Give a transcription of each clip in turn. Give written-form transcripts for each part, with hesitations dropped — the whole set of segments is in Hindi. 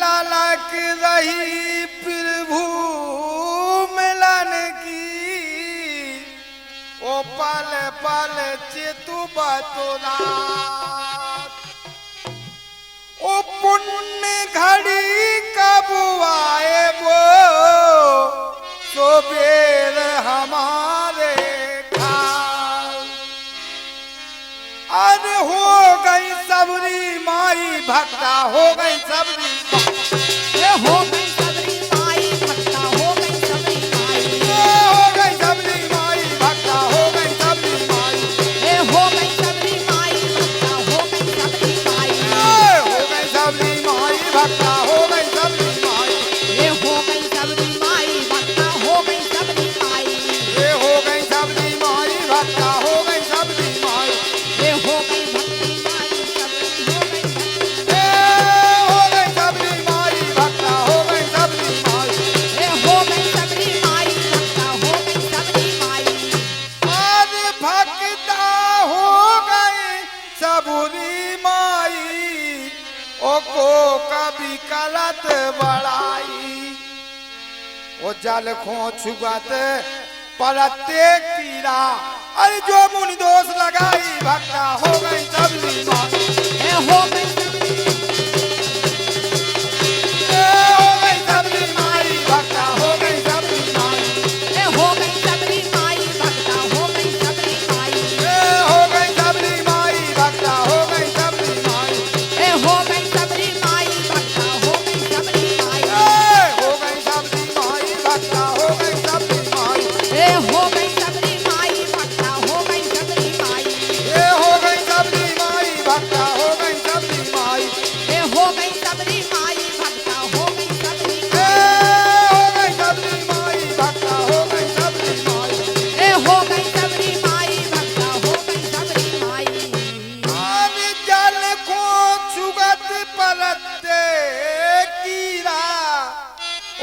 तलक रही प्रभु मिलन की, ओ पल पल चितु बतुला, ओ पुण्य घड़ी कब आए वो तो बेर हमारे खाल। अरे हो गई सबरी माई भक्ता, हो गई सबरी, हो गई सबरी माई भक्ता, हो गई सबरी माई, हो गई सबरी माई भक्ता, हो गई सबरी माई, हो गई सबरी माई भक्ता, हो गई सबरी माई, हो गई सबरी माई भक्ता, हो गई सबरी माई, हो गई सबरी माई भक्ता, हो गई सबरी माई, हो गई सबरी माई भक्ता, हो गई सबरी माई, हो गई भक्ति माई सबरी, हो गई भक्ति, हो गई सबरी माई भक्ता, हो गई सबरी माई, हो गई सबरी माई भक्ता, हो गई सबरी माई, आज भक्ता हो गई सबरी माई, ओ को कभी कलत बड़ाई, ओ जल खो छुगत परते कीड़ा, अरे जो मुनि दोष लगाई भक्ता, हो गई सबरी माई, हो गई सबरी, हो गई सबरी माई भक्ता, हो गई सबरी माई, हो गई सबरी माई भक्ता, हो गई सबरी माई, हो गई सबरी माई भक्ता, हो गई सबरी माई, हो गई सबरी माई भक्ता, हो गई सबरी माई, हो गई सबरी माई भक्ता, हो गई सबरी माई, हो गई सबरी माई भक्ता, हो गई सबरी माई, हो गई सबरी माई भक्ता, हो गई सबरी माई, हो गई सबरी माई भक्ता, हो गई सबरी हो गई सबरी माई भक्ता, हो गई सबरी माई, हो गई सबरी माई भक्ता, हो गई सबरी माई, आन जल को छुगत परते कीड़ा,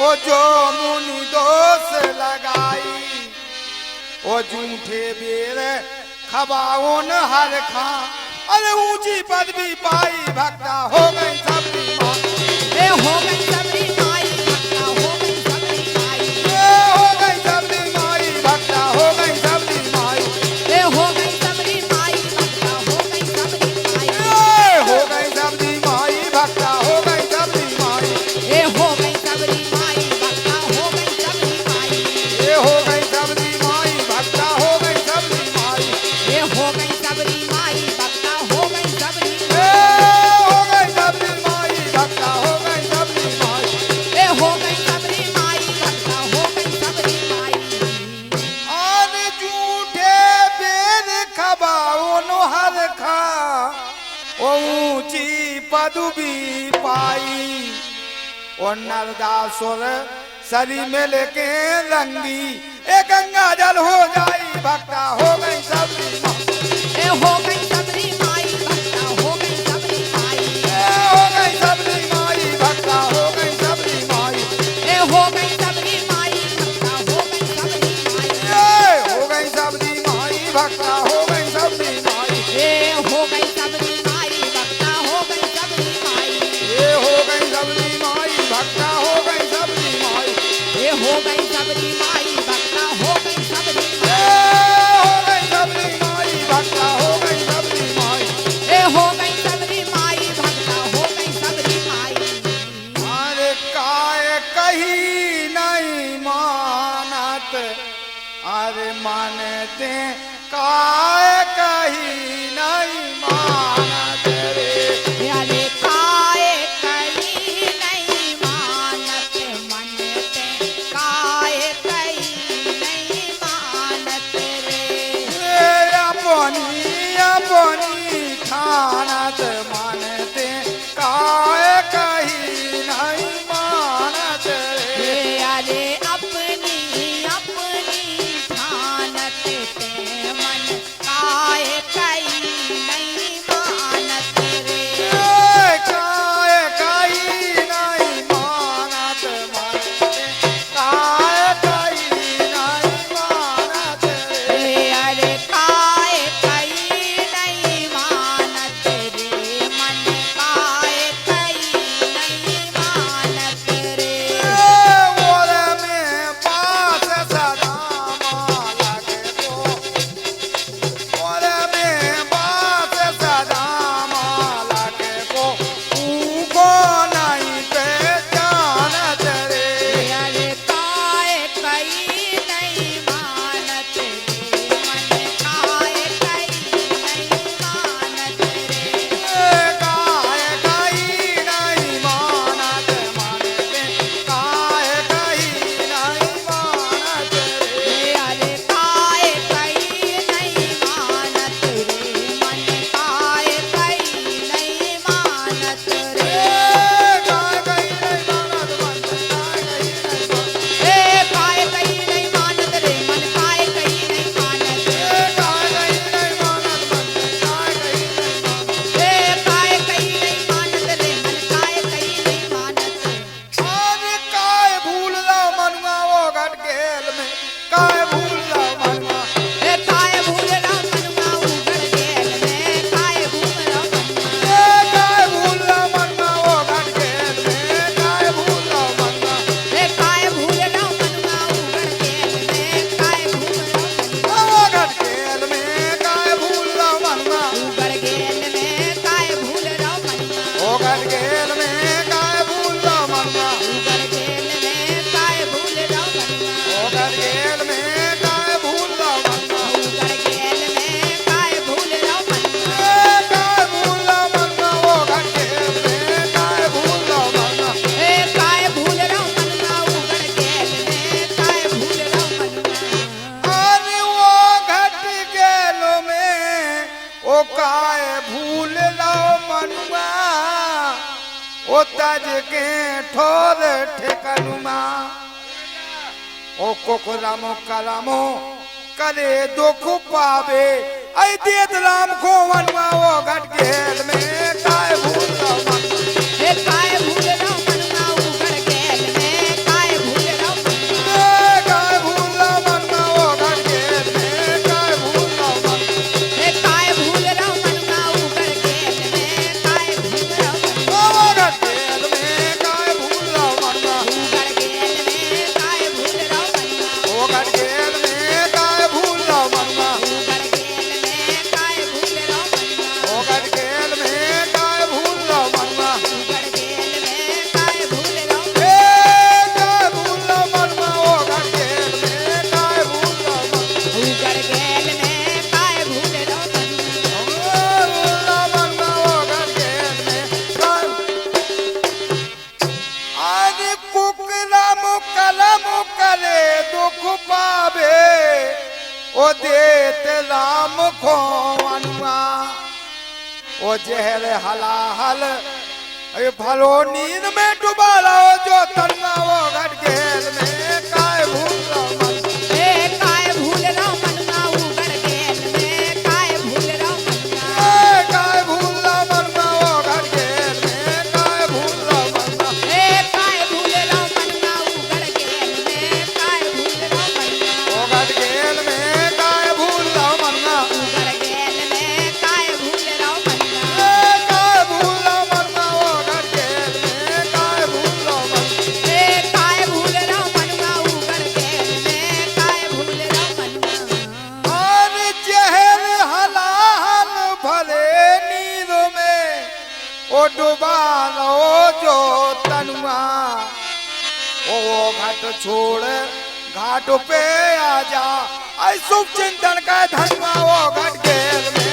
ओ जो मुनि दोष लगाई, ओ झूठे बेर खबाओन हर खा, अरे ऊंची पदवी पाई भक्ता, हो गई सबरी माई, हो गई सबरी माई भक्ता, हो गई सबरी माई, हो गई सबरी माई भक्ता, हो गई सबरी माई, हो गई सबरी माई भक्ता, हो गई सबरी माई, हो गई सबरी माई भक्ता, हो गई सबरी माई, हो गई सबरी माई भक्ता, हो गई सबरी माई, हो गई सबरी माई भक्ता, हो गई सबरी माई, हो गई सबरी माई भक्ता, हो गई सबरी हो गई सबरी माई भक्ता, हो गई सबरी माई, हो गई सबरी माई भक्ता, हो गई सबरी माई, आन झूठे बेर खबाओन हर खा, ओ ऊंची पदवी पाई, ओ नरदासुर सरी में लेके रंगी, ए गंगा जल हो जाई भक्ता, हो गई सबरी माई, हो गई सबरी माई भक्ता, हो गई सबरी माई, हो गई सबरी माई भक्ता, हो गई सबरी माई, हो गई सबरी माई भक्ता, हो गई सबरी माई, हो गई सबरी माई भक्ता, हो गई सबरी माई, हो गई सबरी माई भक्ता, हो गई सबरी माई, हो गई सबरी माई भक्ता, हो गई सबरी माई, हो गई सबरी माई भक्ता, हो गई सबरी माई, हो गई सबरी माई भक्ता, हो गई सबरी माई, हो गई सबरी माई भक्ता, हो गई सबरी माई, अरे काय कही नहीं मानत, अरे मानते काय कही नहीं मानत रे, अरे काय कही नहीं मानत, मनते काय कही नहीं मानत रे, अपनी अपनी ठानत मानते काय कही नहीं मानत रे, अरे अपनी अपनी ठानत ते मन काय कही नहीं ओ तज के ठोर ठेकनुमा ओ कोकरामो कलामो करे दुख पावे ऐ देत राम को वनवा ओ घट गेल में काय भूल मन हे काय भूल रहो मनवा उगड़ गेल में काय भूल रहो मनवा काय भूल मनवा ओ घट गेल में काय भूल मन हे काय भूल रहो मनवा उगड़ गेल में काय भूल रहो ओ घट गेल में काय भूल मनवा उगड़ गेल में काय भूल रहो मनवा ओ घट गेल में काय भूल मनवा उगड़ गेल में काय भूल रहो मनवा ओ घट गेल में काय भूल मनवा उगड़ गेल में काय भूल रहो ए काय भूल मनवा ओ घट गेल में काय भूल मनवा उगड़ गेल में काय भूल रहो ओ देत राम को अनुआ ओ जहर हलाहल अरे भलो नींद में डुबा रहो जो तनुआ वो घट गेल में काय भूल हे काय भूल रहो मनवा उगड़ गेल में काय भूल रहो मनवा काय भूल मनवा वो घट गेल में काय भूल मनवा हे काय भूल रहो मनवा उगड़ गेल में काय भूल रहो मनवा ओ घट गेल में काय भूल मनवा उगड़ गेल में काय भूल रहो मनवा काय भूल मनवा वो घट गेल में काय भूल मनवा हे काय भूल रहो मनवा उगड़ गेल में काय भूल रहो मनवा और जहर हलाहल भले नींद में ओ डुबा लो जो तनुआ ओ घाट छोड़ घाट पे आ जा ऐ शुभ चिंतन का धनुआ ओ घट गेल में